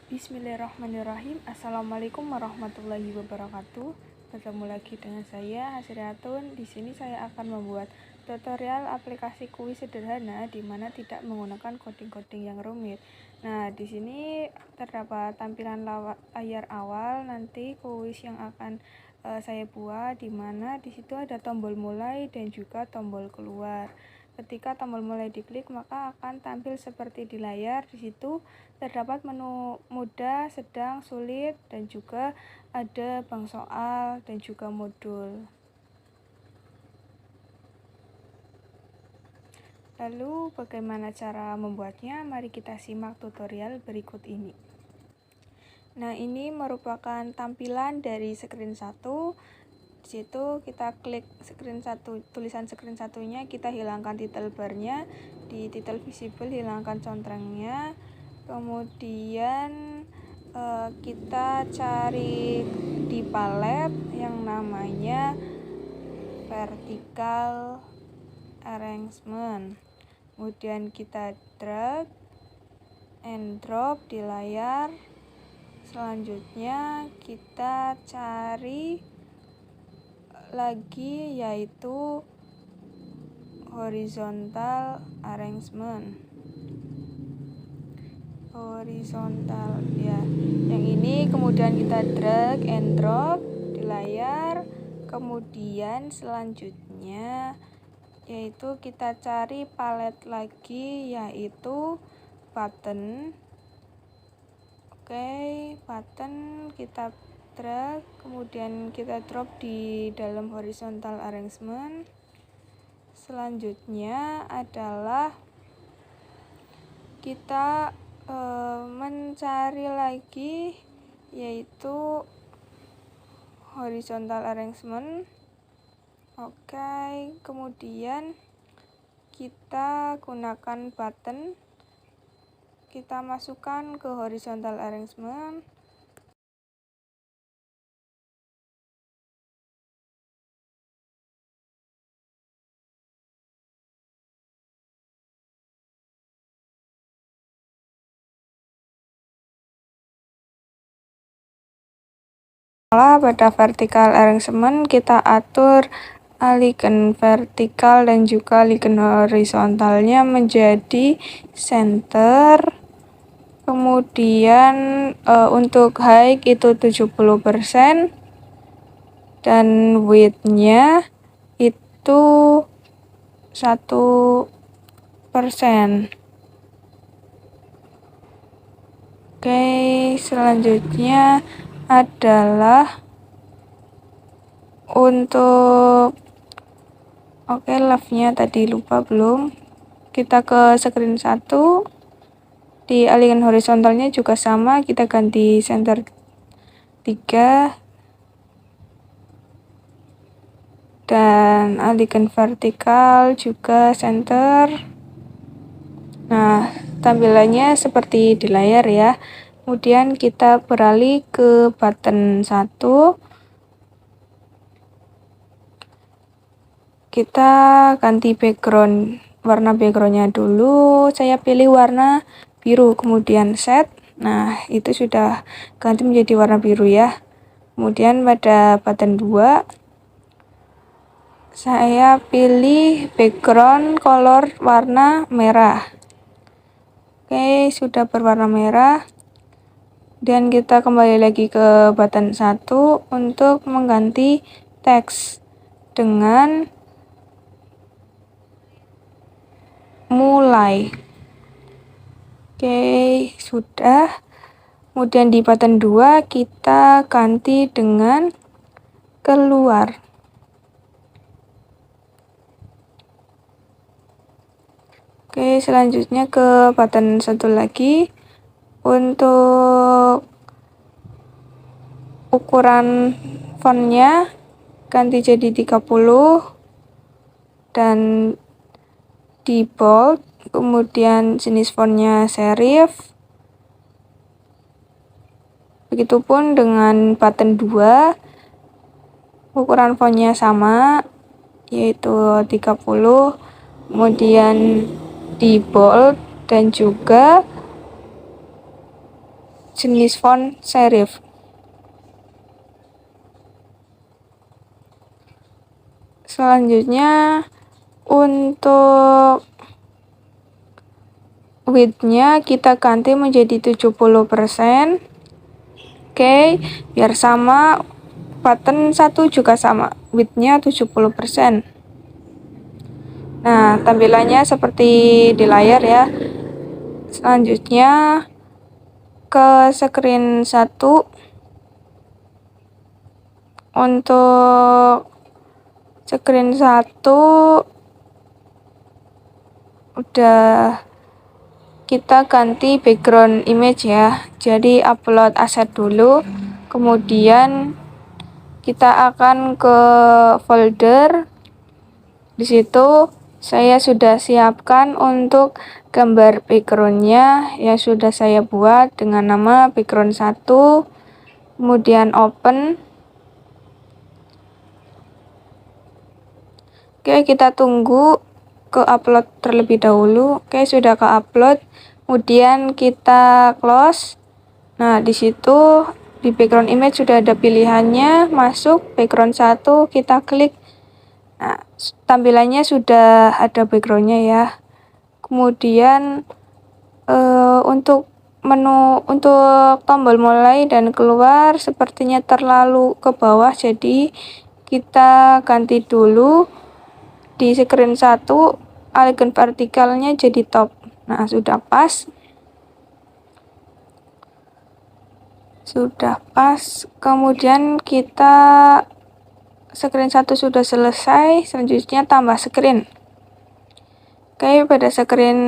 Bismillahirrahmanirrahim. Assalamualaikum warahmatullahi wabarakatuh. Bertemu lagi dengan saya Hasriatun. Di sini saya akan membuat tutorial aplikasi kuis sederhana di mana tidak menggunakan coding-coding yang rumit. Nah, di sini terdapat tampilan layar awal nanti kuis yang akan saya buat, di mana di situ ada tombol mulai dan juga tombol keluar. Ketika tombol mulai diklik, maka akan tampil seperti di layar. Di situ terdapat menu mudah, sedang, sulit, dan juga ada bank soal dan juga modul. Lalu bagaimana cara membuatnya? Mari kita simak tutorial berikut ini. Nah, ini merupakan tampilan dari screen 1. Di situ kita klik screen 1, tulisan screen 1-nya, kita hilangkan title bar-nya, di title visible hilangkan contrengnya. Kemudian kita cari di palet yang namanya vertical arrangement. Kemudian kita drag and drop di layar. Selanjutnya kita cari lagi yaitu horizontal arrangement. Horizontal ya. Yang ini kemudian kita drag and drop di layar. Kemudian selanjutnya yaitu kita cari palet lagi yaitu button. Oke, button kita drag, kemudian kita drop di dalam horizontal arrangement. Selanjutnya adalah kita mencari lagi yaitu horizontal arrangement. Oke, kemudian kita gunakan button, kita masukkan ke horizontal arrangement. Pada vertical arrangement kita atur alihkan vertikal dan juga alihkan horizontalnya menjadi center. Kemudian untuk height itu 70% dan width-nya itu 1%. Oke, selanjutnya adalah untuk left-nya tadi lupa belum. Kita ke screen 1. Di alihkan horizontalnya juga sama, kita ganti center 3 dan alihkan vertikal juga center. Nah, tampilannya seperti di layar ya. Kemudian kita beralih ke button 1. Kita ganti background, warna backgroundnya dulu. Saya pilih warna biru, kemudian set. Nah, itu sudah ganti menjadi warna biru ya. Kemudian pada button 2 saya pilih background color warna merah. Oke, sudah berwarna merah. Dan kita kembali lagi ke button 1 untuk mengganti teks dengan mulai. Oke, sudah. Kemudian di button 2 kita ganti dengan keluar. Oke, selanjutnya ke button 1 lagi. Untuk ukuran fontnya ganti jadi 30 dan di bold, kemudian jenis fontnya serif. Begitupun dengan button 2, ukuran fontnya sama yaitu 30, kemudian di bold dan juga jenis font serif. Selanjutnya untuk width-nya kita ganti menjadi 70%. Oke, biar sama, button 1 juga sama, width-nya 70%. Nah, tampilannya seperti di layar ya. Selanjutnya ke screen 1. Untuk screen 1 udah kita ganti background image ya. Jadi upload aset dulu, kemudian kita akan ke folder. Di situ saya sudah siapkan untuk gambar backgroundnya yang sudah saya buat dengan nama background 1, kemudian open. Oke, kita tunggu ke upload terlebih dahulu. Oke, sudah ke upload. Kemudian kita close. Nah, di situ di background image sudah ada pilihannya, masuk background 1, kita klik. Nah, tampilannya sudah ada backgroundnya ya. Kemudian untuk menu untuk tombol mulai dan keluar sepertinya terlalu ke bawah, jadi kita ganti dulu di screen 1 icon vertikalnya jadi top. Nah, sudah pas. Kemudian kita screen 1 sudah selesai, selanjutnya tambah screen. Oke, pada screen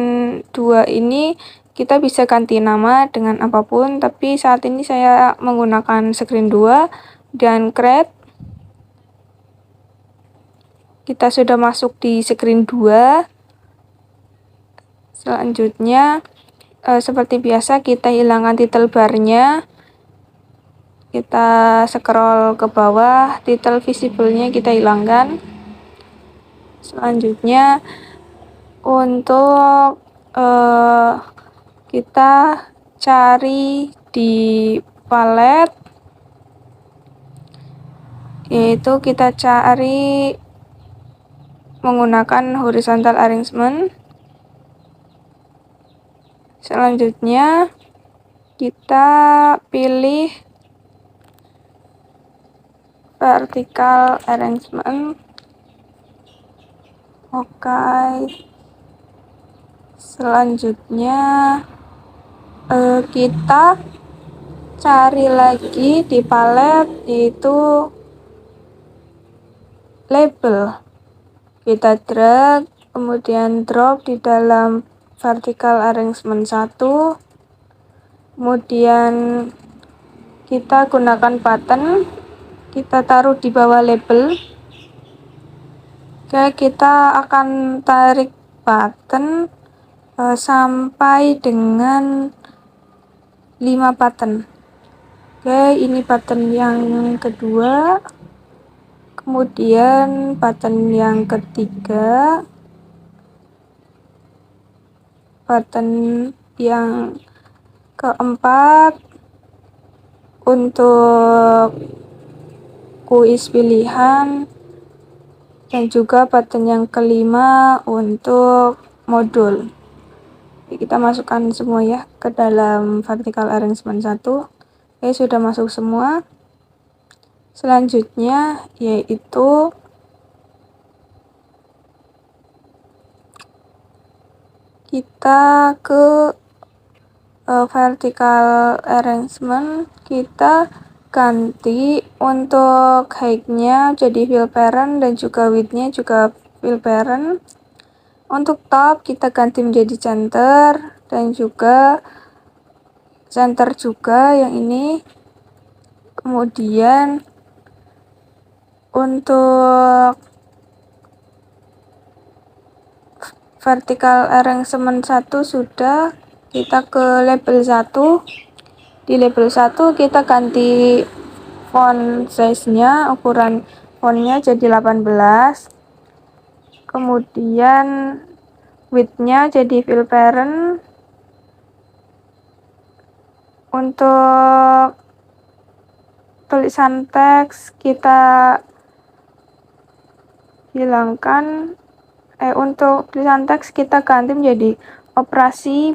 2 ini kita bisa ganti nama dengan apapun, tapi saat ini saya menggunakan screen 2 dan create. Kita sudah masuk di screen 2. Selanjutnya seperti biasa kita hilangkan title bar-nya. Kita scroll ke bawah, title visible-nya kita hilangkan. Selanjutnya untuk kita cari di palet, yaitu kita cari menggunakan horizontal arrangement. Selanjutnya kita pilih vertical arrangement. Oke. Selanjutnya kita cari lagi di palet, yaitu label. Kita drag, kemudian drop di dalam vertical arrangement 1. Kemudian kita gunakan button, kita taruh di bawah label. Oke, kita akan tarik button sampai dengan 5 button. Oke, ini button yang kedua, kemudian button yang ketiga, button yang keempat untuk kuis pilihan, dan juga button yang kelima untuk modul. Kita masukkan semua ya ke dalam vertical arrangement 1. Oke, sudah masuk semua. Selanjutnya yaitu kita ke vertical arrangement, kita ganti untuk height-nya jadi fill parent dan juga width-nya juga fill parent. Untuk top kita ganti menjadi center dan juga center juga yang ini. Kemudian untuk vertical arrangement 1 sudah, kita ke label 1. Di label 1 kita ganti font size-nya, ukuran fontnya jadi 18. Kemudian width-nya jadi fill parent. Untuk tulisan teks kita hilangkan, untuk tulisan teks kita ganti menjadi operasi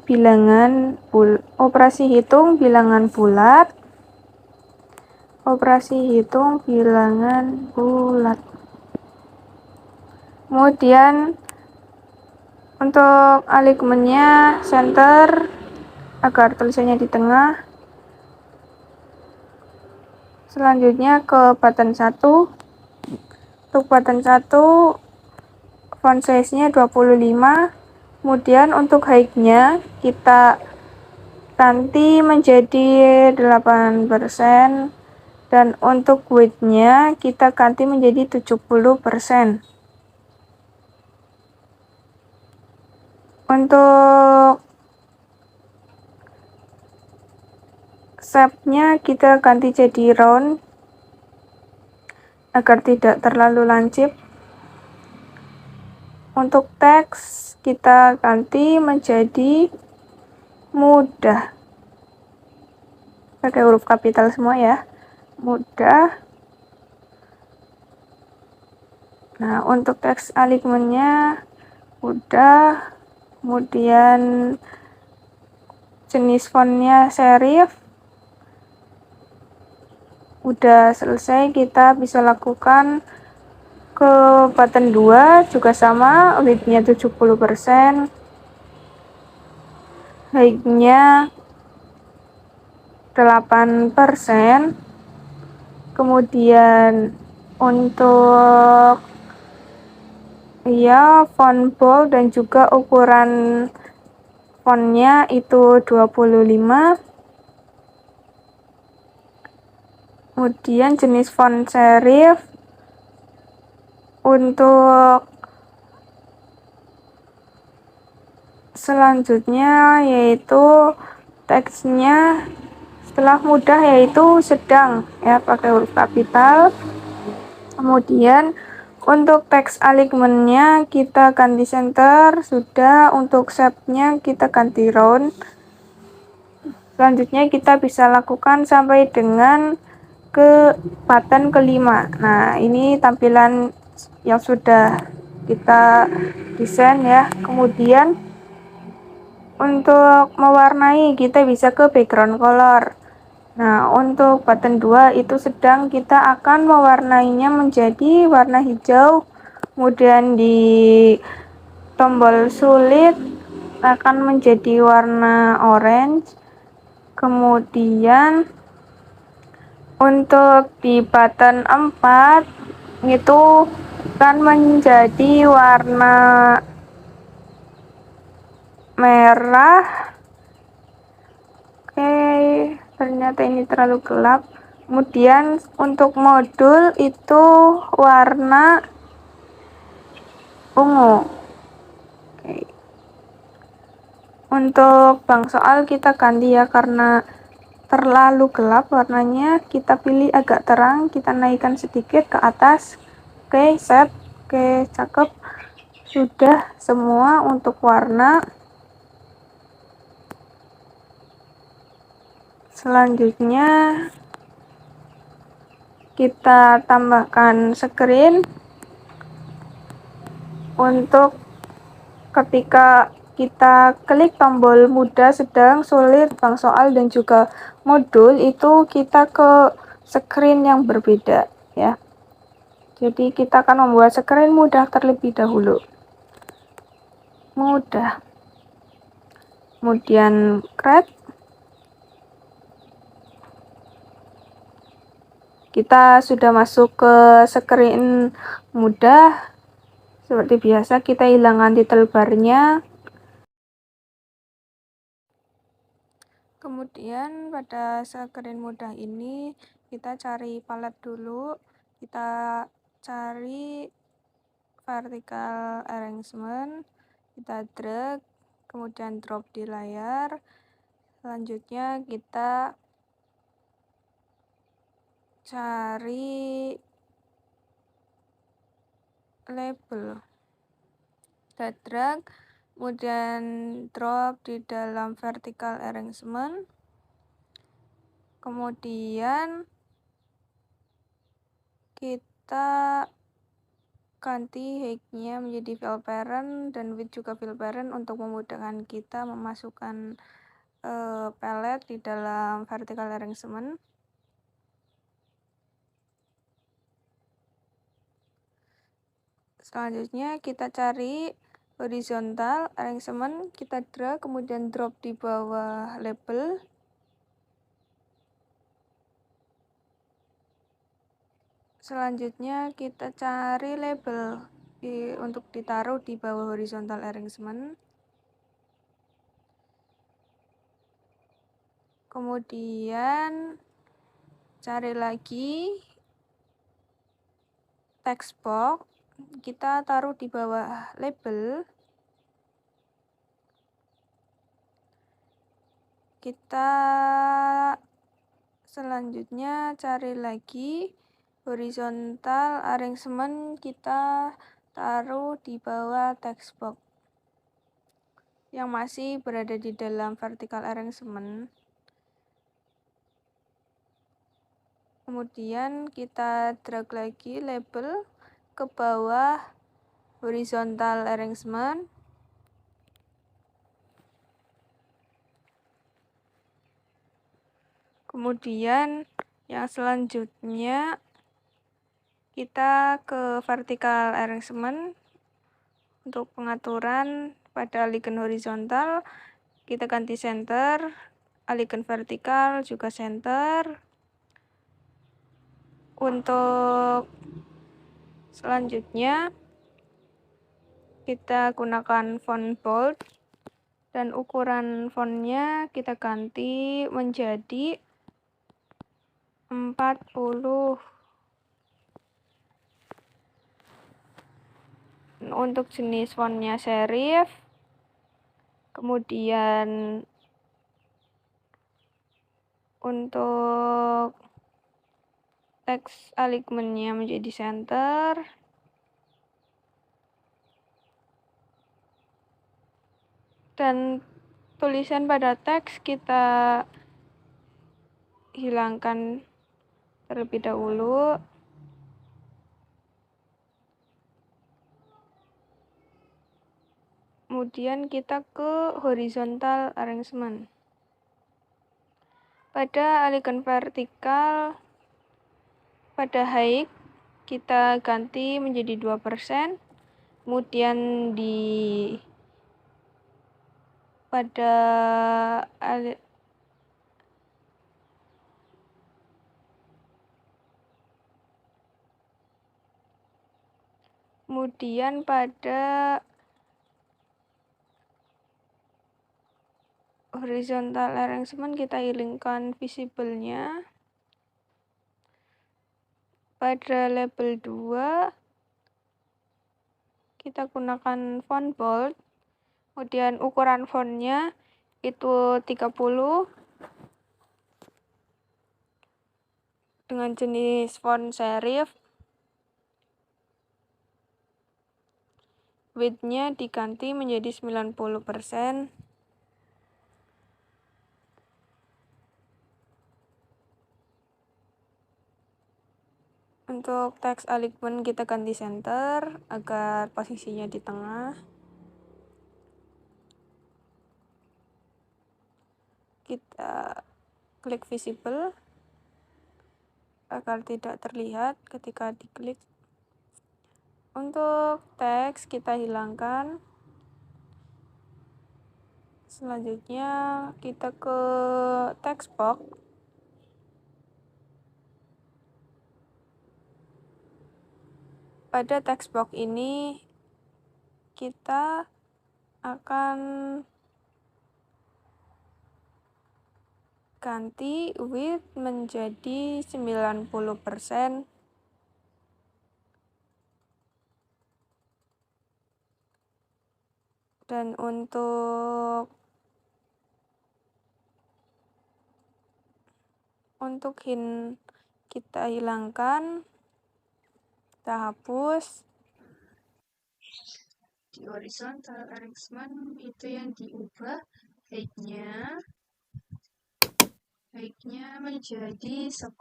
hitung bilangan bulat. Kemudian untuk alignmentnya center agar tulisannya di tengah. Selanjutnya ke button 1. Untuk button 1 font size-nya 25. Kemudian untuk height-nya kita ganti menjadi 8%, dan untuk width-nya kita ganti menjadi 70%. Untuk shape-nya kita ganti jadi round agar tidak terlalu lancip. Untuk teks kita ganti menjadi mudah, pakai huruf kapital semua ya, mudah. Nah, untuk teks alignment-nya mudah. Kemudian jenis fontnya serif. Udah selesai, kita bisa lakukan ke button 2 juga sama, width-nya 70%, height-nya 8%. Kemudian untuk font bold dan juga ukuran fontnya itu 25. Kemudian jenis font serif. Untuk selanjutnya yaitu teksnya setelah mudah yaitu sedang ya, pakai huruf kapital. Kemudian untuk teks alignment-nya kita ganti center, sudah. Untuk shape-nya kita ganti round. Selanjutnya kita bisa lakukan sampai dengan ke button kelima. Nah, ini tampilan yang sudah kita desain ya. Kemudian untuk mewarnai kita bisa ke background color. Nah, untuk button 2 itu sedang, kita akan mewarnainya menjadi warna hijau. Kemudian di tombol sulit akan menjadi warna orange. Kemudian untuk di button 4 itu akan menjadi warna merah. Oke, ternyata ini terlalu gelap. Kemudian untuk modul itu warna ungu. Oke. Untuk bank soal kita ganti ya, karena terlalu gelap warnanya, kita pilih agak terang, kita naikkan sedikit ke atas. Oke, set. Oke, cakep. Sudah semua untuk warna. Selanjutnya kita tambahkan screen. Untuk ketika kita klik tombol mudah, sedang, sulit, bank soal, dan juga modul, itu kita ke screen yang berbeda ya. Jadi kita akan membuat screen mudah terlebih dahulu. Mudah. Kemudian create. Kita sudah masuk ke screen mudah. Seperti biasa kita hilangkan title bar-nya. Kemudian pada screen mudah ini kita cari palet dulu. Kita cari vertical arrangement, kita drag, kemudian drop di layar. Selanjutnya kita cari label, kita drag, kemudian drop di dalam vertical arrangement. Kemudian kita ganti height-nya menjadi fill parent dan width juga fill parent untuk memudahkan kita memasukkan palette di dalam vertical arrangement. Selanjutnya kita cari horizontal arrangement, kita drag kemudian drop di bawah label. Selanjutnya kita cari label untuk ditaruh di bawah horizontal arrangement. Kemudian cari lagi text box, kita taruh di bawah label. Kita selanjutnya cari lagi horizontal arrangement, kita taruh di bawah text box yang masih berada di dalam vertical arrangement. Kemudian kita drag lagi label ke bawah horizontal arrangement. Kemudian yang selanjutnya kita ke vertical arrangement. Untuk pengaturan pada align horizontal kita ganti center, align vertikal juga center. Untuk selanjutnya kita gunakan font bold dan ukuran fontnya kita ganti menjadi 40. Untuk jenis fontnya serif. Kemudian untuk teks alignment-nya menjadi center. Dan tulisan pada teks kita hilangkan terlebih dahulu. Kemudian kita ke horizontal arrangement. Pada align vertikal, pada height kita ganti menjadi 2%. Kemudian pada horizontal arrangement kita hilangkan visible-nya. Pada label 2 kita gunakan font bold. Kemudian ukuran fontnya itu 30 dengan jenis font serif. Width-nya diganti menjadi 90%. Untuk text alignment kita ganti center agar posisinya di tengah. Kita klik visible agar tidak terlihat ketika diklik. Untuk teks kita hilangkan. Selanjutnya kita ke text box. Pada text box ini kita akan ganti width menjadi 90%. Dan untuk hint kita hilangkan, kita hapus. Di horizontal arrangement itu yang diubah height-nya baiknya menjadi 10%.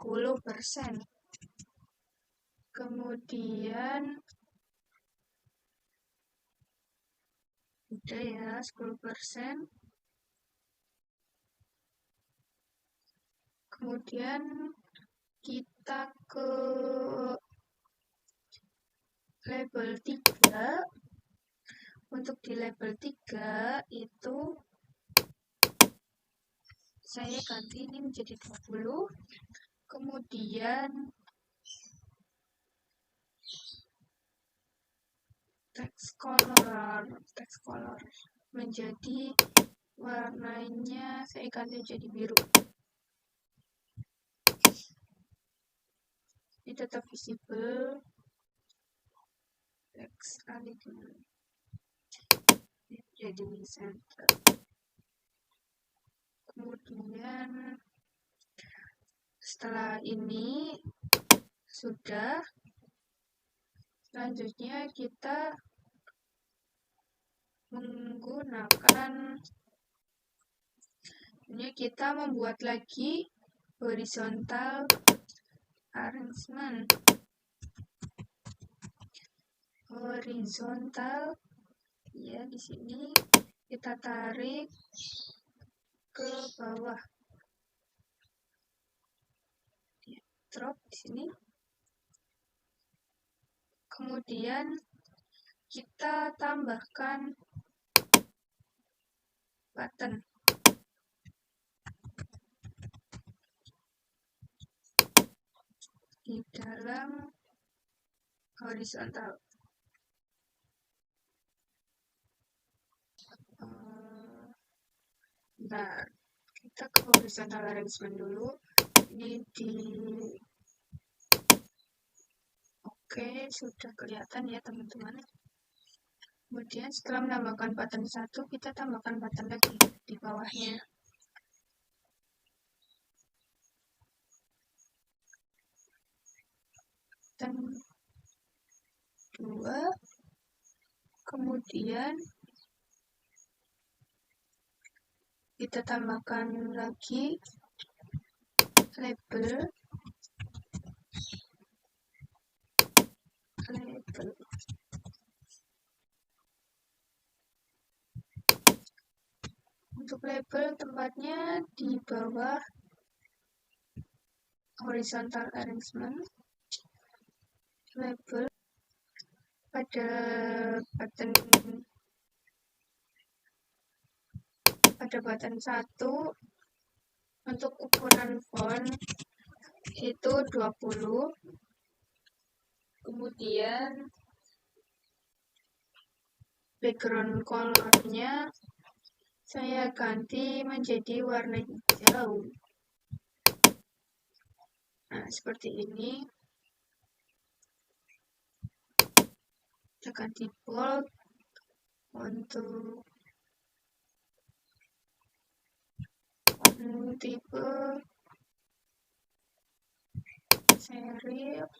Kemudian udah ya 10%. Kemudian kita ke label 3. Untuk di label 3 itu saya ganti ini menjadi 20. Kemudian text color menjadi warnanya saya ganti menjadi biru. Ini tetap visible. Text alignment jadi center. Kemudian setelah ini sudah, selanjutnya kita menggunakan ini, kita membuat lagi horizontal arrangement. Horizontal ya, di sini kita tarik ke bawah. Drop di sini. Kemudian kita tambahkan button. Di dalam horizontal. Nah, kita ke horizontal arrangement dulu. Ini di oke, sudah kelihatan ya teman-teman. Kemudian setelah menambahkan button 1, kita tambahkan button lagi di bawahnya. Button 2. Kemudian kita tambahkan lagi label. Untuk label tempatnya di bawah horizontal arrangement. Label pada button 1 untuk ukuran font itu 20. Kemudian background colornya saya ganti menjadi warna hijau. Nah, seperti ini. Kita ganti bold untuk tipe serif.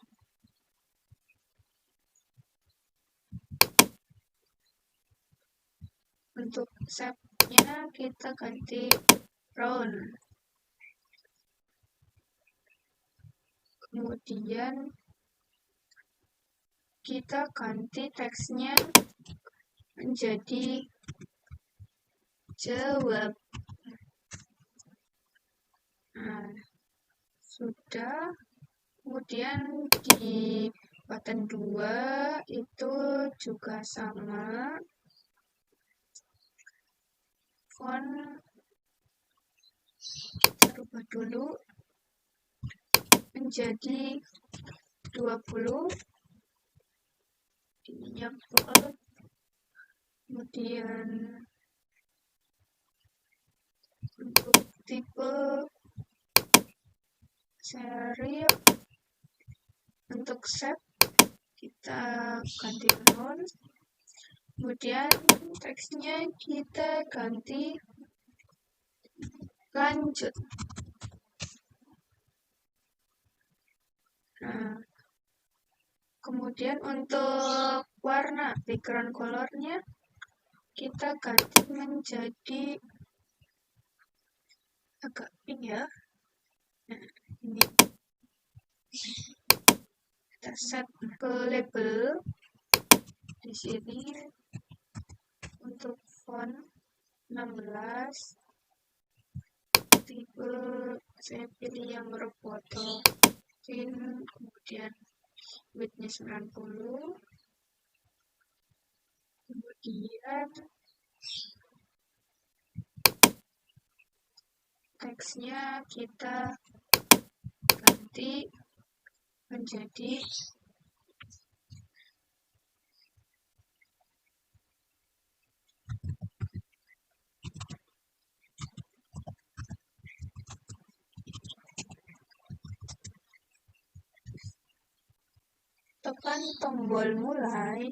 Untuk shape-nya kita ganti round. Kemudian kita ganti teksnya menjadi jawab. Nah, sudah. Kemudian di button 2 itu juga sama. Font kita rubah dulu menjadi 20. Ininya bold. Kemudian untuk tipe serif, untuk shape kita ganti round. Kemudian teksnya kita ganti lanjut. Nah, kemudian untuk warna background colornya kita ganti menjadi agak pink ya. set ke label. Di sini untuk font 16, tipe saya pilih yang huruf foto, kemudian widthnya 90, kemudian teksnya kita ganti menjadi tekan tombol mulai,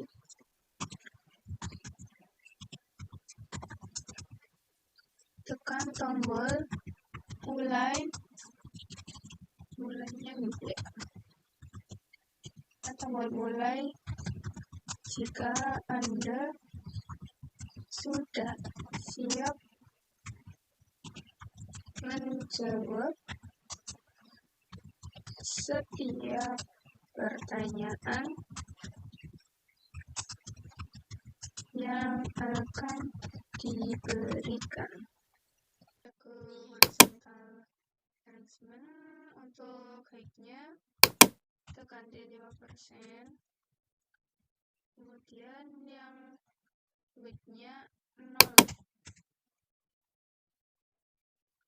mulainya gede, tombol mulai jika Anda sudah siap menjawab setiap pertanyaan yang akan diberikan. Ke horizontal arrangement, untuk height-nya tekan di 5%, kemudian yang width-nya 0.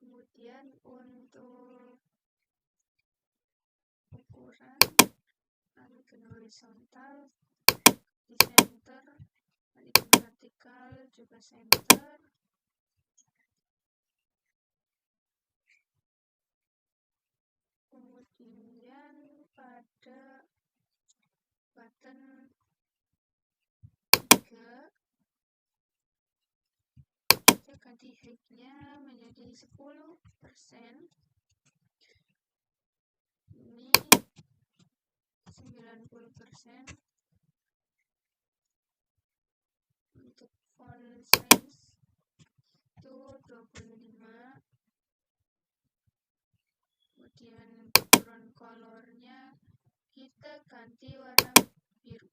Kemudian untuk ukuran alignment horizontal di center, alignment vertikal juga center. Kemudian pada button 3 kita ganti height-nya menjadi 10%. Ini 90%. Untuk font size itu 25. Kemudian background colornya kita ganti warna biru.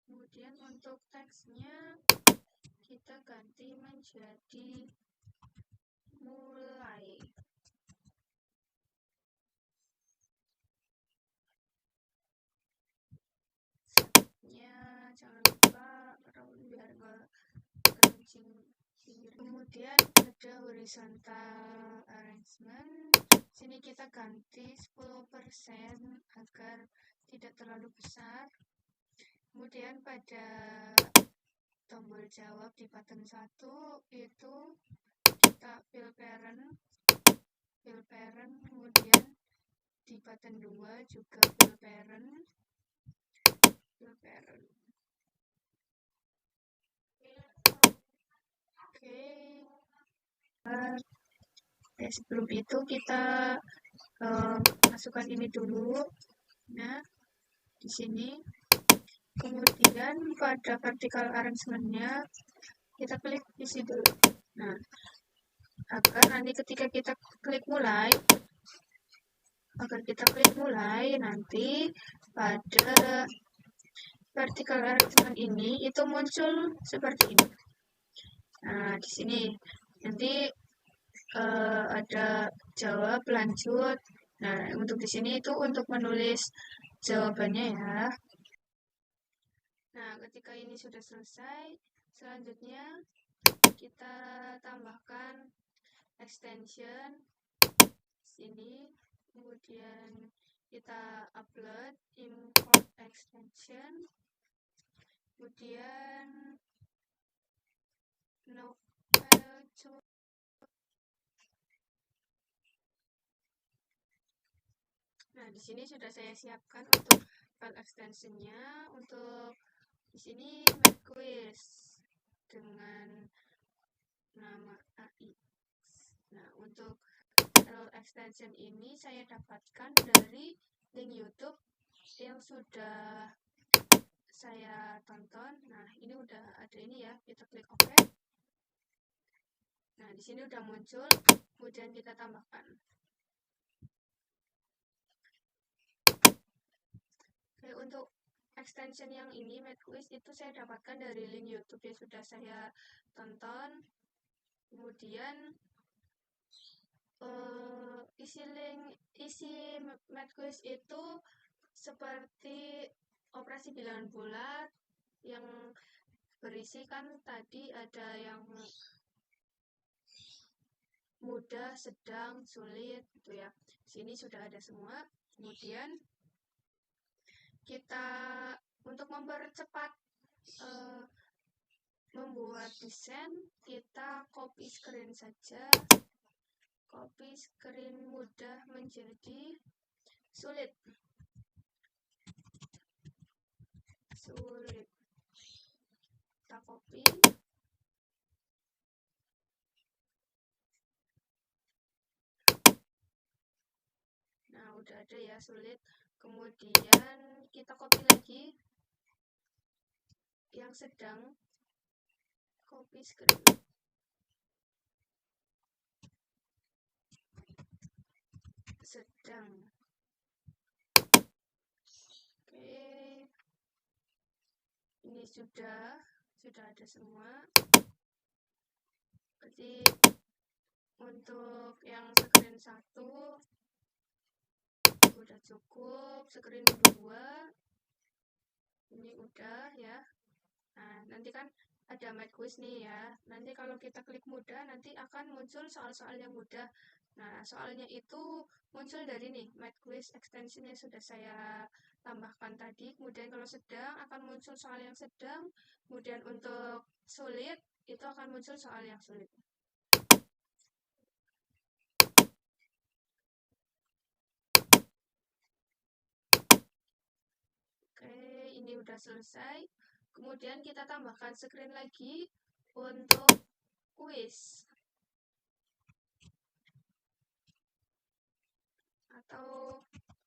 Kemudian untuk teksnya kita ganti menjadi mulai. Setnya jangan lupa biar nggak keruncing. Kemudian pada horizontal arrangement, sini kita ganti 10% agar tidak terlalu besar. Kemudian pada tombol jawab di button 1 itu kita fill parent, kemudian di button 2 juga fill parent. Oke. Sebelum itu kita masukkan ini dulu. Nah, di sini. Kemudian pada vertical arrangement-nya kita klik visible. Nah, agar nanti ketika kita klik mulai, nanti pada vertical arrangement ini itu muncul seperti ini. Nah, di sini nanti ada jawab lanjut. Nah, untuk di sini itu untuk menulis jawabannya ya. Nah, ketika ini sudah selesai, selanjutnya kita tambahkan extension sini, kemudian kita upload import extension, kemudian novel. Nah, di sini sudah saya siapkan untuk file extensionnya. Untuk di sini make quiz dengan nama AX. Nah, untuk extension ini saya dapatkan dari link YouTube yang sudah saya tonton. Nah, ini udah ada ini ya, kita klik OK. Nah, di sini udah muncul, kemudian kita tambahkan. Oke, untuk extension yang ini, MadQuiz, itu saya dapatkan dari link YouTube yang sudah saya tonton. Kemudian isi MadQuiz itu seperti operasi bilangan bulat yang berisi kan tadi ada yang mudah, sedang, sulit gitu ya. Sini sudah ada semua. Kemudian kita untuk mempercepat membuat desain, kita copy screen saja. Copy screen mudah menjadi sulit. Kita copy. Nah, udah ada ya sulit. Kemudian kita copy lagi yang sedang. Copy screen. Sedang. Oke. Ini sudah ada semua. Berarti untuk yang screen 1 udah cukup, screen 2 ini udah ya. Nah, nanti kan ada MadQuiz nih ya. Nanti kalau kita klik mudah, nanti akan muncul soal-soal yang mudah. Nah, soalnya itu muncul dari nih, MadQuiz extension yang sudah saya tambahkan tadi. Kemudian kalau sedang, akan muncul soal yang sedang. Kemudian untuk sulit, itu akan muncul soal yang sulit. Oke, ini udah selesai. Kemudian kita tambahkan screen lagi untuk quiz atau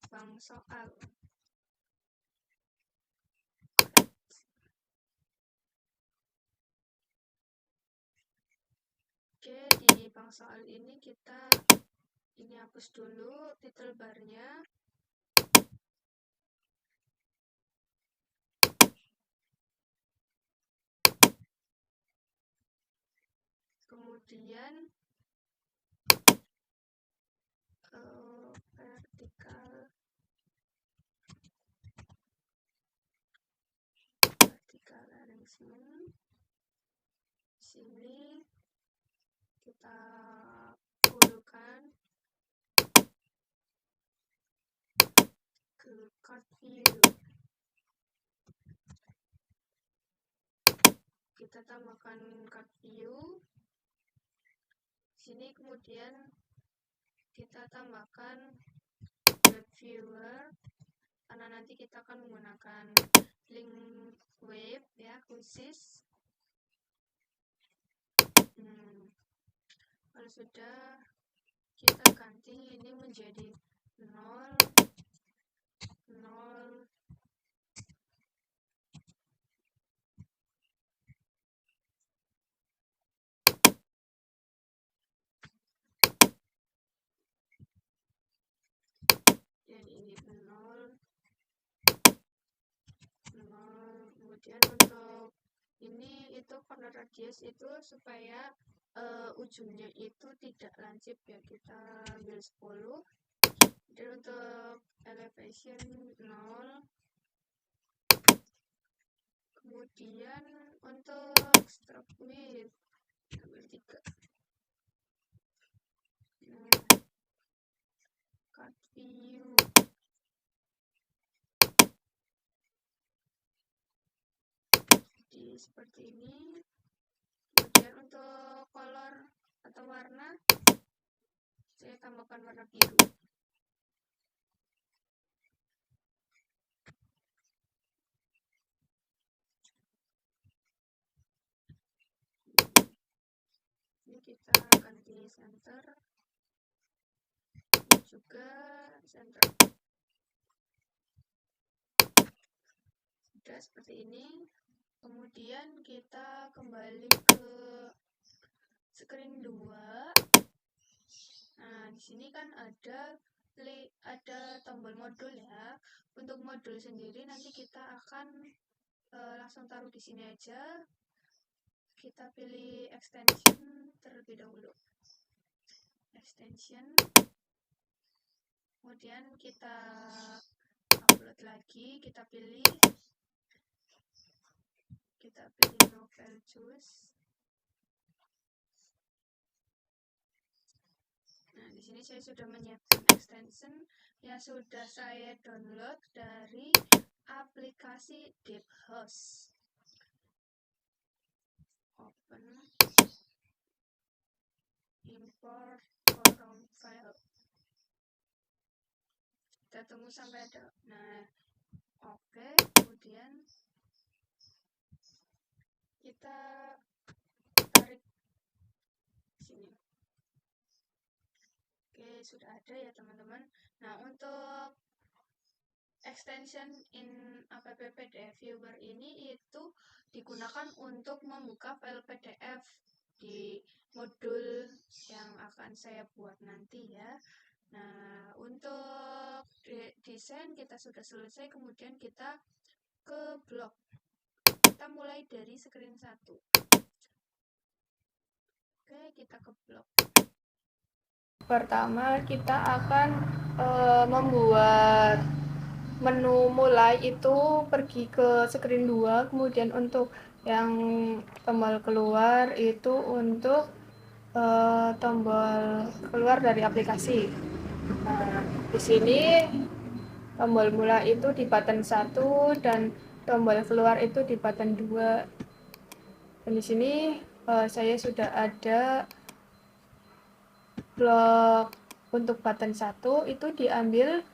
bank soal. Oke, di bank soal ini kita hapus dulu title barnya. Kemudian vertical arrangement. Sini kita follow-kan ke card view. Kita tambahkan card view. Sini kemudian kita tambahkan web viewer, karena nanti kita akan menggunakan link web ya khusus. Kalau sudah, kita ganti ini menjadi 0, 0, dan ini 0, 0. Kemudian untuk ini itu corner radius itu supaya ujungnya itu tidak lancip ya, kita ambil 10. Dan untuk elevation 0. Kemudian untuk stroke width ambil 3. Nah, card view jadi seperti ini. Kemudian untuk color atau warna, saya tambahkan warna biru. Ini kita ganti center. Ini juga center. Sudah seperti ini. Kemudian kita kembali ke screen 2. Nah, di sini kan ada tombol modul ya. Untuk modul sendiri nanti kita akan langsung taruh di sini aja. Kita pilih extension terlebih dahulu. Extension. Kemudian kita upload lagi, kita pilih novel choose. Nah, di sini saya sudah menyiapkan extension yang sudah saya download dari aplikasi DeepHost. Open, import forum file. Kita tunggu sampai ada. Nah, oke. Kemudian kita tarik sini. Oke, sudah ada ya teman-teman. Nah, untuk extension in app PDF viewer ini itu digunakan untuk membuka file PDF di modul yang akan saya buat nanti ya. Nah, untuk desain kita sudah selesai, kemudian kita ke blog. Kita mulai dari screen 1. Oke, kita ke blog. Pertama, kita akan membuat menu mulai itu pergi ke screen 2, kemudian untuk yang tombol keluar itu untuk tombol keluar dari aplikasi. Nah, di sini tombol mulai itu di button 1 dan tombol keluar itu di button 2. Dan di sini saya sudah ada blok untuk button 1 itu diambil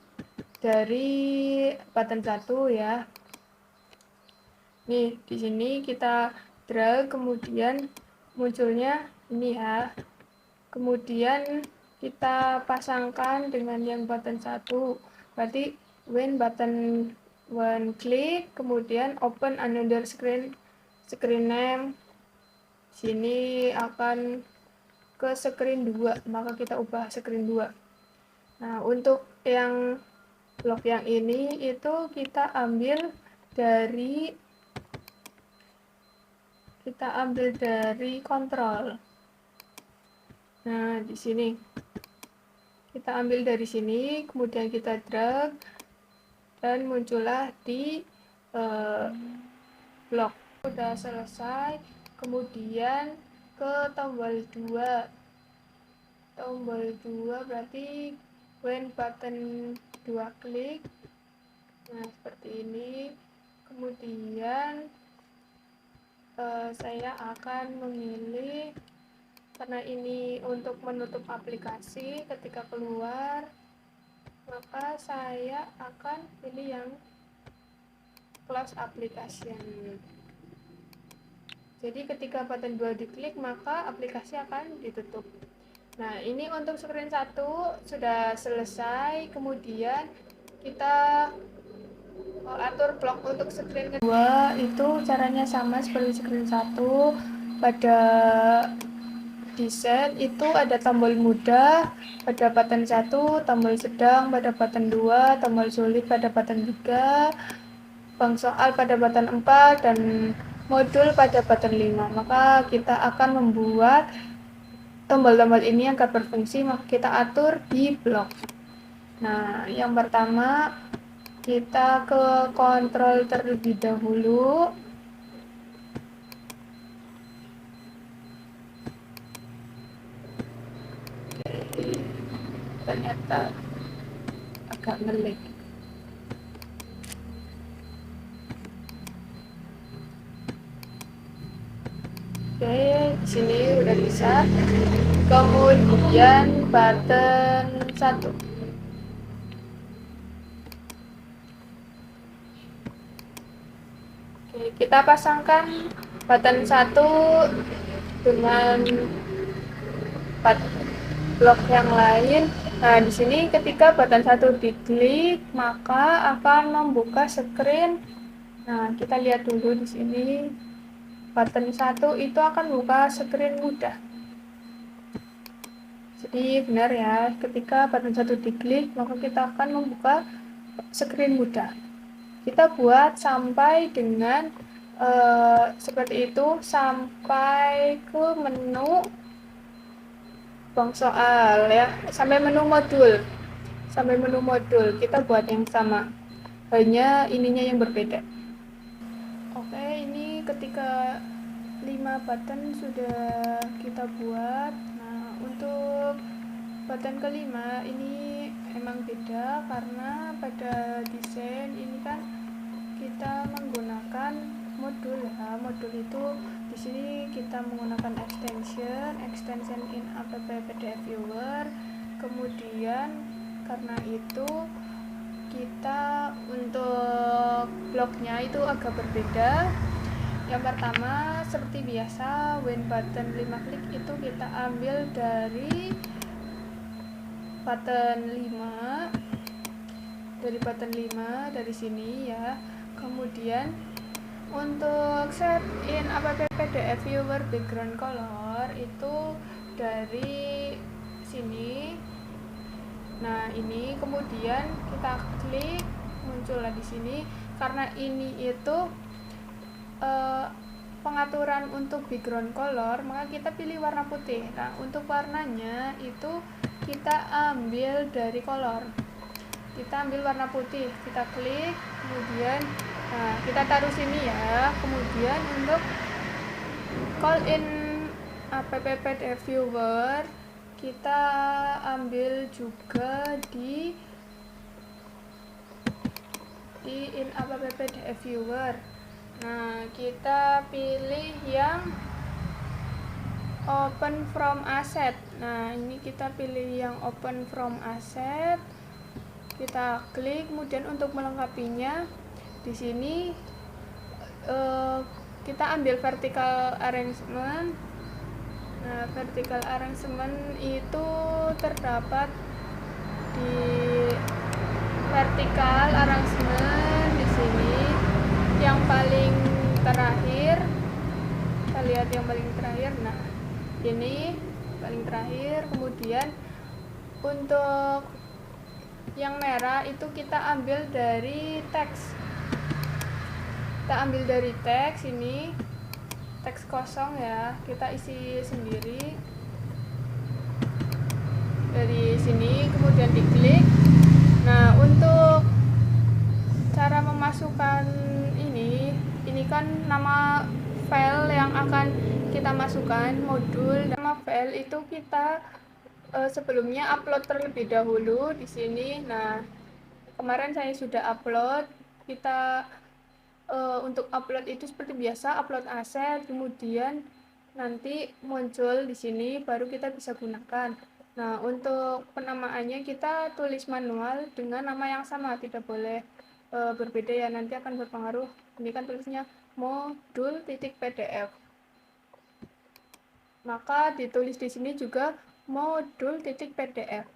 dari button 1 ya. Nih, di sini kita drag, kemudian munculnya ini ya. Kemudian kita pasangkan dengan yang button 1. Berarti when button 1 klik, kemudian open another screen name. Sini akan ke screen 2, maka kita ubah screen 2. Nah, untuk yang blok yang ini itu kita ambil dari kontrol. Nah, di sini kita ambil dari sini, kemudian kita drag dan muncullah di blok. Sudah selesai, kemudian ke tombol 2. Tombol 2 berarti when button 2 klik. Nah, seperti ini. Kemudian saya akan memilih, karena ini untuk menutup aplikasi ketika keluar, maka saya akan pilih yang close application. Jadi ketika button 2 diklik, maka aplikasi akan ditutup. Nah, ini untuk screen 1 sudah selesai. Kemudian kita atur blok untuk screen kedua. Itu caranya sama seperti screen 1. Pada desain itu ada tombol mudah pada button 1, tombol sedang pada button 2, tombol sulit pada button 3, bank soal pada button 4, dan modul pada button 5. Maka kita akan membuat tombol-tombol ini yang akan berfungsi, maka kita atur di blok. Nah, yang pertama kita ke kontrol terlebih dahulu. Ternyata agak ngelag. Oke, di sini udah bisa. Kemudian button 1. Oke, kita pasangkan button 1 dengan blok yang lain. Nah, di sini ketika button 1 diklik, maka akan membuka screen Nah, kita lihat dulu di sini. Button 1 itu akan buka screen mudah. Jadi benar ya, ketika button 1 diklik, maka kita akan membuka screen mudah. Kita buat sampai dengan seperti itu, sampai ke menu bank soal ya, sampai menu modul kita buat yang sama, hanya ininya yang berbeda. Oke, ini ketika 5 button sudah kita buat. Nah, untuk button kelima ini emang beda karena pada desain ini kan kita menggunakan modul ya. Modul itu di sini kita menggunakan extension in app PDF viewer. Kemudian karena itu kita untuk bloknya itu agak berbeda. Yang pertama seperti biasa, when button 5 klik itu kita ambil dari button 5 dari sini ya. Kemudian untuk set in app PDF viewer background color itu dari sini. Nah, ini kemudian kita klik, muncullah di sini. Karena ini itu pengaturan untuk background color, maka kita pilih warna putih. Nah, untuk warnanya itu kita ambil dari color. Kita ambil warna putih, kita klik, kemudian nah, kita taruh sini ya. Kemudian untuk call in app PDF viewer kita ambil juga di in app PDF viewer. Nah, kita pilih yang open from asset. Nah, ini kita pilih yang open from asset. Kita klik, kemudian untuk melengkapinya di sini kita ambil vertical arrangement. Nah, vertical arrangement itu terdapat di vertical arrangement di sini yang paling terakhir. Kita lihat yang paling terakhir. Nah, ini paling terakhir. Kemudian untuk yang merah itu kita ambil dari teks. Kita ambil dari teks ini, teks kosong ya, kita isi sendiri dari sini, kemudian diklik. Nah, untuk cara memasukkan ini kan nama file yang akan kita masukkan, modul. Nama file itu kita sebelumnya upload terlebih dahulu di sini. Nah, kemarin saya sudah upload. Kita untuk upload itu seperti biasa, upload aset, kemudian nanti muncul di sini, baru kita bisa gunakan. Nah, untuk penamaannya kita tulis manual dengan nama yang sama, tidak boleh berbeda ya, nanti akan berpengaruh. Ini kan tulisnya modul.pdf. Maka ditulis di sini juga modul.pdf.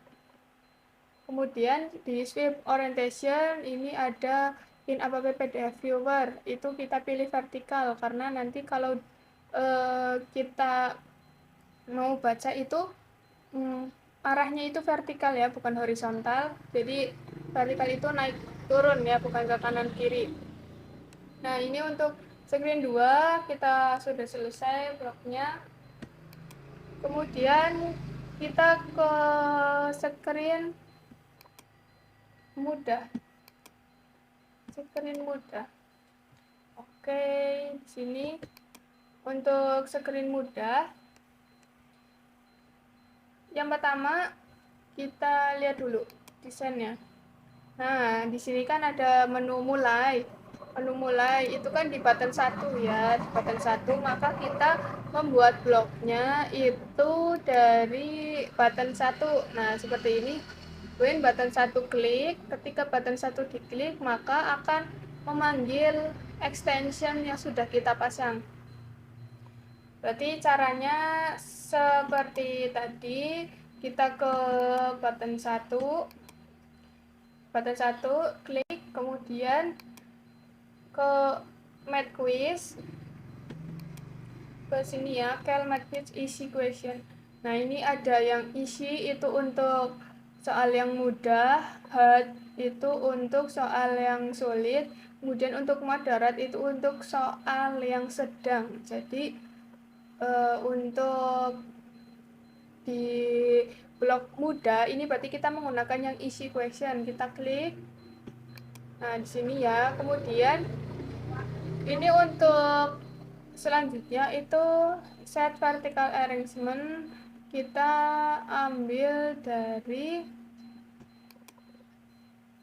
Kemudian di swipe orientation ini ada in app PDF viewer, itu kita pilih vertikal karena nanti kalau kita mau baca itu arahnya itu vertikal ya, bukan horizontal. Jadi vertikal itu naik turun ya, bukan ke kanan kiri. Nah, ini untuk screen 2 kita sudah selesai bloknya. Kemudian kita ke screen mudah. Oke, di sini untuk screen mudah. Yang pertama kita lihat dulu desainnya. Nah, di sini kan ada menu mulai. Menu mulai itu kan di button 1 ya. Di button 1 maka kita membuat bloknya itu dari button 1. Nah, seperti ini. When button 1 klik, ketika button 1 diklik maka akan memanggil extension yang sudah kita pasang. Berarti caranya seperti tadi, kita ke button 1, klik, kemudian ke Math Quiz, ke sini ya, Cal Math Quiz Easy Question. Nah, ini ada yang easy itu untuk soal yang mudah, hard itu untuk soal yang sulit, kemudian untuk moderat itu untuk soal yang sedang. Jadi untuk di blok mudah ini berarti kita menggunakan yang easy question. Kita klik. Nah, di sini ya. Kemudian ini untuk selanjutnya itu set vertical arrangement, kita ambil dari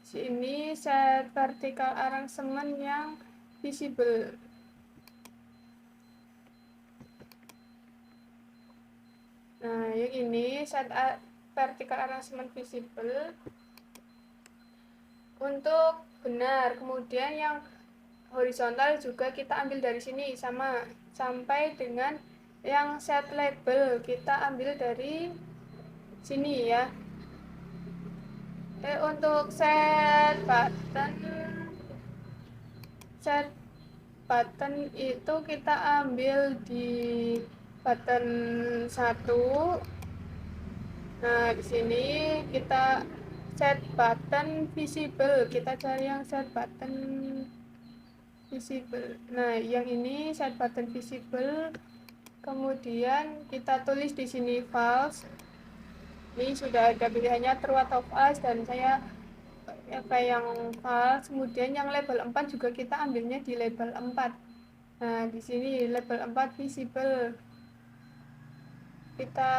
sini set vertical arrangement yang visible. Nah, yang ini set vertical arrangement visible untuk benar. Kemudian yang horizontal juga kita ambil dari sini sama, sampai dengan yang set label kita ambil dari sini ya. Untuk set button itu kita ambil di button 1. Nah, di sini kita set button visible, kita cari yang set button visible. Nah, yang ini set button visible, kemudian kita tulis di sini false. Ini sudah ada pilihannya true atau false, dan saya pakai yang false. Kemudian yang label 4 juga kita ambilnya di label 4. Nah, di sini label 4 visible. Kita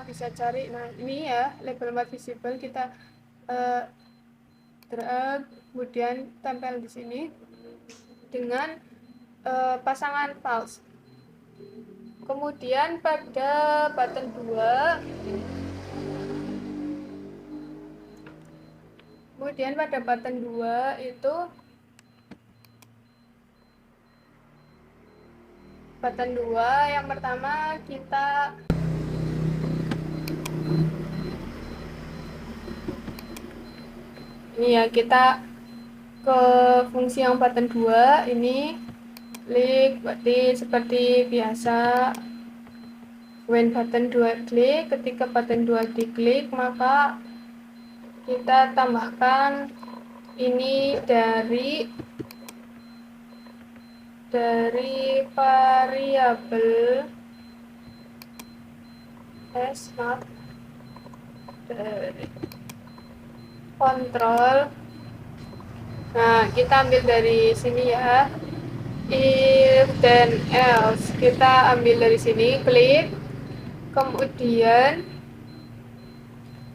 bisa cari, nah ini ya label 4 visible, kita drag, kemudian tempel di sini dengan pasangan false. Kemudian pada button 2, itu button 2 yang pertama kita ini ya, kita ke fungsi yang button 2 ini klik, berarti seperti biasa when button 2 klik, ketika button 2 diklik maka kita tambahkan ini dari variabel not dari kontrol. Nah, kita ambil dari sini ya, if then else, kita ambil dari sini, klik. Kemudian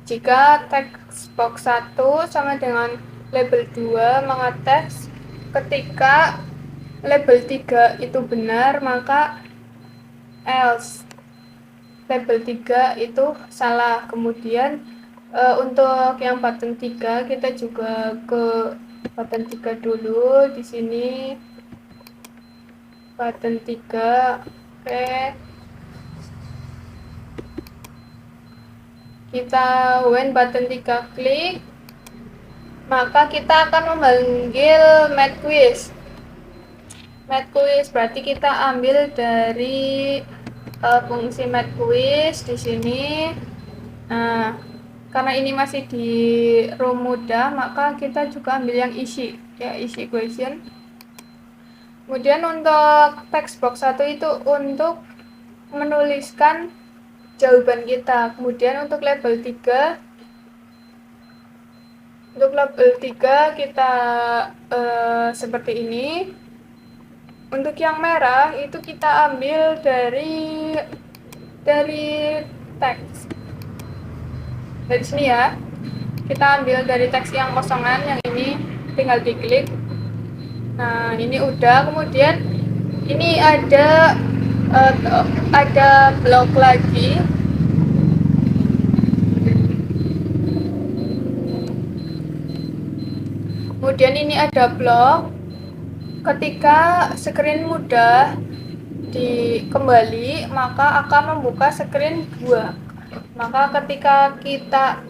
jika text box 1 sama dengan label 2, maka teks ketika label 3 itu benar, maka else label 3 itu salah. Kemudian untuk yang button 3 kita juga ke button 3 dulu. Di sini button 3, oke. Kita when button 3 klik, maka kita akan memanggil Math Quiz. Math Quiz berarti kita ambil dari fungsi Math Quiz di sini. Nah, karena ini masih di row mudah, maka kita juga ambil yang easy, ya, easy question. Kemudian untuk text box 1 itu untuk menuliskan jawaban kita. Kemudian untuk label 3, kita seperti ini. Untuk yang merah itu kita ambil dari teks. Dari sini ya, kita ambil dari teks yang kosongan, yang ini tinggal diklik. Nah, ini udah. Kemudian ini ada blok lagi. Kemudian ini ada blok. Ketika screen mudah kembali, maka akan membuka screen 2. Maka ketika kita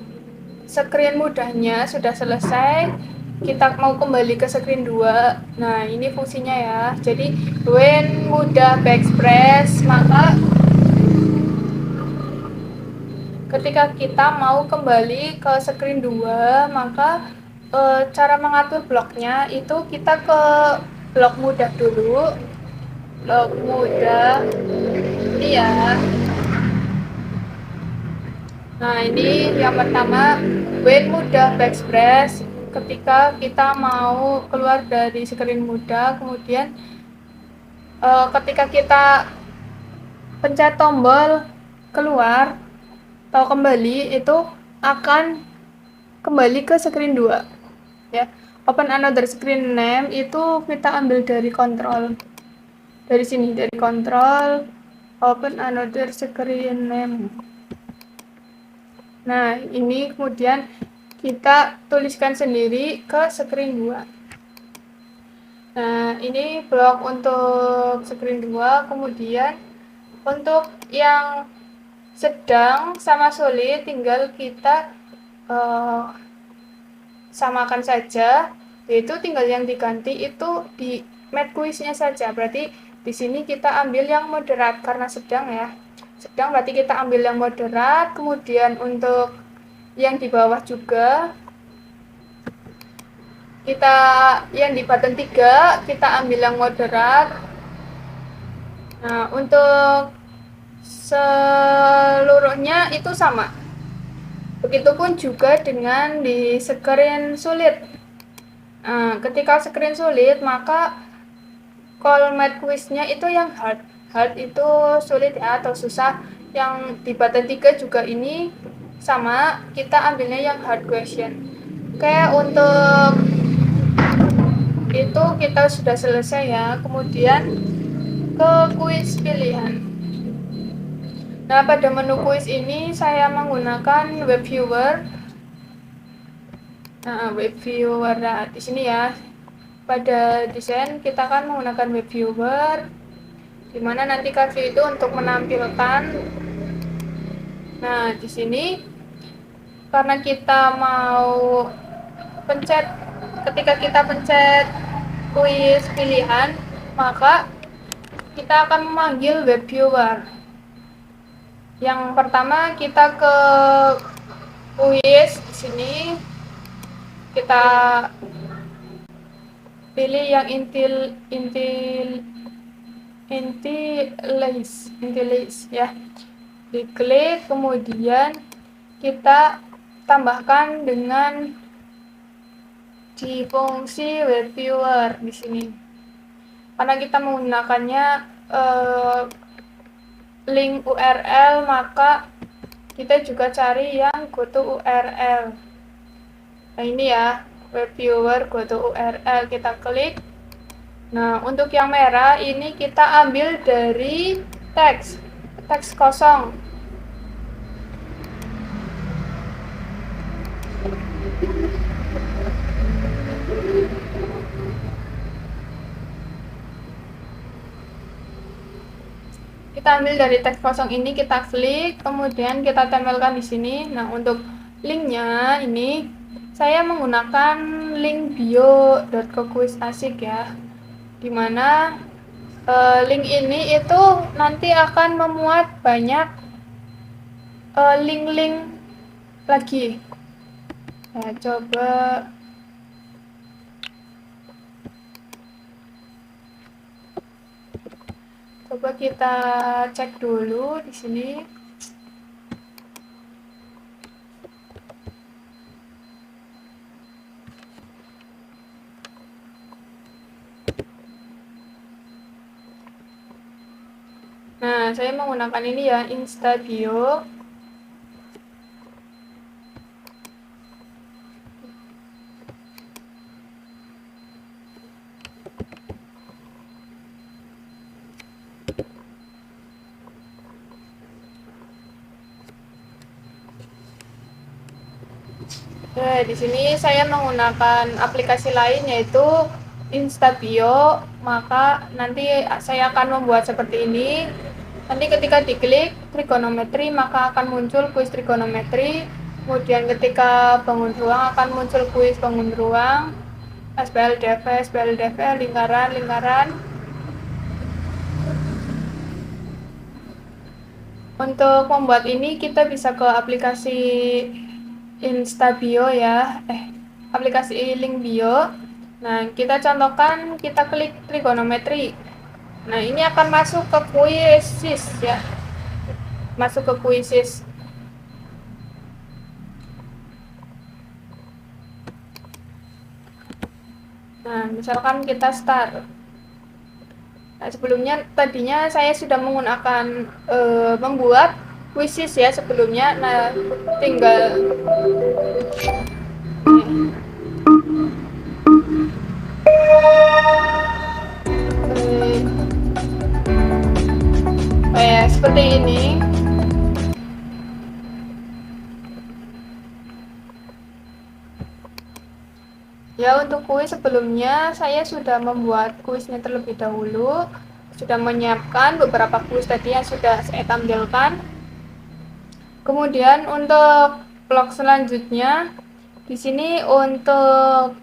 screen mudahnya sudah selesai, kita mau kembali ke screen 2. Nah, ini fungsinya ya. Jadi, when mudah backspace, maka ketika kita mau kembali ke screen 2, maka cara mengatur bloknya itu kita ke blok mudah dulu. Blok mudah. Ini ya. Nah, ini yang pertama, when mudah backspace. Ketika kita mau keluar dari screen mudah, kemudian ketika kita pencet tombol keluar atau kembali, itu akan kembali ke screen 2 ya. Open another screen name itu kita ambil dari kontrol, dari sini, dari kontrol open another screen name. Nah, ini kemudian kita tuliskan sendiri ke screen 2. Nah, ini blok untuk screen 2. Kemudian untuk yang sedang sama sulit tinggal kita samakan saja, yaitu tinggal yang diganti itu di mat quiz-nya saja. Berarti di sini kita ambil yang moderat karena sedang ya. Sedang berarti kita ambil yang moderat. Kemudian untuk yang di bawah juga kita yang di button 3 kita ambil yang moderat. Nah, untuk seluruhnya itu sama. Begitupun juga dengan di screen sulit. Nah, ketika screen sulit, maka call mat quiz-nya itu yang hard. Hard itu sulit ya, atau susah. Yang di button 3 juga ini sama, kita ambilnya yang hard question. Oke, untuk itu kita sudah selesai ya. Kemudian ke kuis pilihan. Nah, pada menu kuis ini saya menggunakan web viewer. Nah, web viewer di sini ya. Pada desain kita akan menggunakan web viewer, dimana nanti kasih itu untuk menampilkan. Nah, di sini karena kita mau pencet, ketika kita pencet kuis pilihan, maka kita akan memanggil web viewer. Yang pertama kita ke kuis di sini, kita pilih yang intilis ya. Diklik, kemudian kita tambahkan dengan di fungsi web viewer di sini. Karena kita menggunakannya link URL, maka kita juga cari yang go to URL. Nah, ini ya, web viewer go to URL, kita klik. Nah, untuk yang merah ini kita ambil dari teks kosong. Kita ambil dari teks kosong ini, kita klik, kemudian kita tempelkan di sini. Nah, untuk linknya ini saya menggunakan link bio.koquizasik ya, dimana link ini itu nanti akan memuat banyak link-link lagi. Nah, coba kita cek dulu di sini. Nah, saya menggunakan ini ya, Instabio. Di sini saya menggunakan aplikasi lain yaitu Instabio, maka nanti saya akan membuat seperti ini. Nanti ketika diklik trigonometri, maka akan muncul kuis trigonometri. Kemudian ketika bangun ruang akan muncul kuis bangun ruang. SPLDV, SPLDV, lingkaran. Untuk membuat ini kita bisa ke aplikasi Instabio ya, aplikasi link bio. Nah, kita contohkan, kita klik trigonometri. Nah, ini akan masuk ke kuisis ya. Masuk ke kuisis. Nah, misalkan kita start. Nah, sebelumnya tadinya saya sudah menggunakan membuat kuisis ya sebelumnya. Nah, tinggal seperti ini. Ya, untuk kuis sebelumnya saya sudah membuat kuisnya terlebih dahulu, sudah menyiapkan beberapa kuis tadi yang sudah saya tampilkan. Kemudian untuk vlog selanjutnya di sini untuk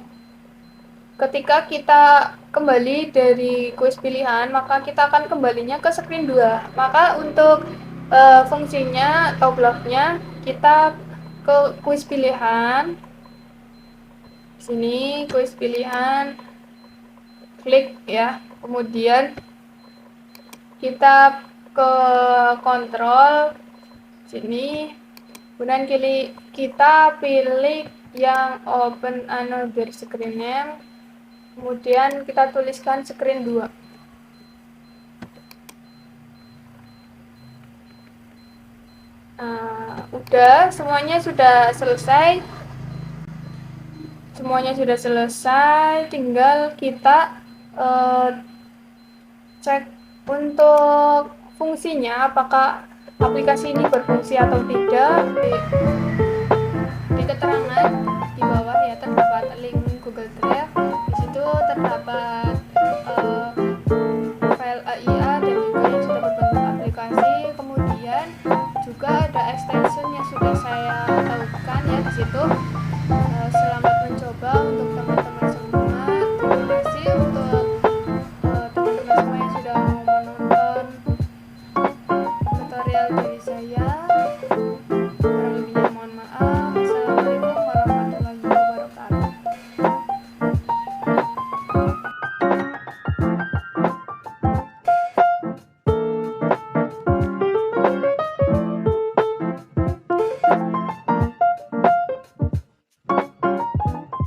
ketika kita kembali dari kuis pilihan, maka kita akan kembalinya ke screen 2. Maka untuk fungsinya atau bloknya kita ke kuis pilihan. Sini kuis pilihan, klik ya, kemudian kita ke kontrol sini, kemudian kita pilih yang open another screen name, kemudian kita tuliskan screen 2. Udah, semuanya sudah selesai. Tinggal kita cek untuk fungsinya, apakah aplikasi ini berfungsi atau tidak. Di keterangan di bawah ya terdapat link Google Drive. Di situ terdapat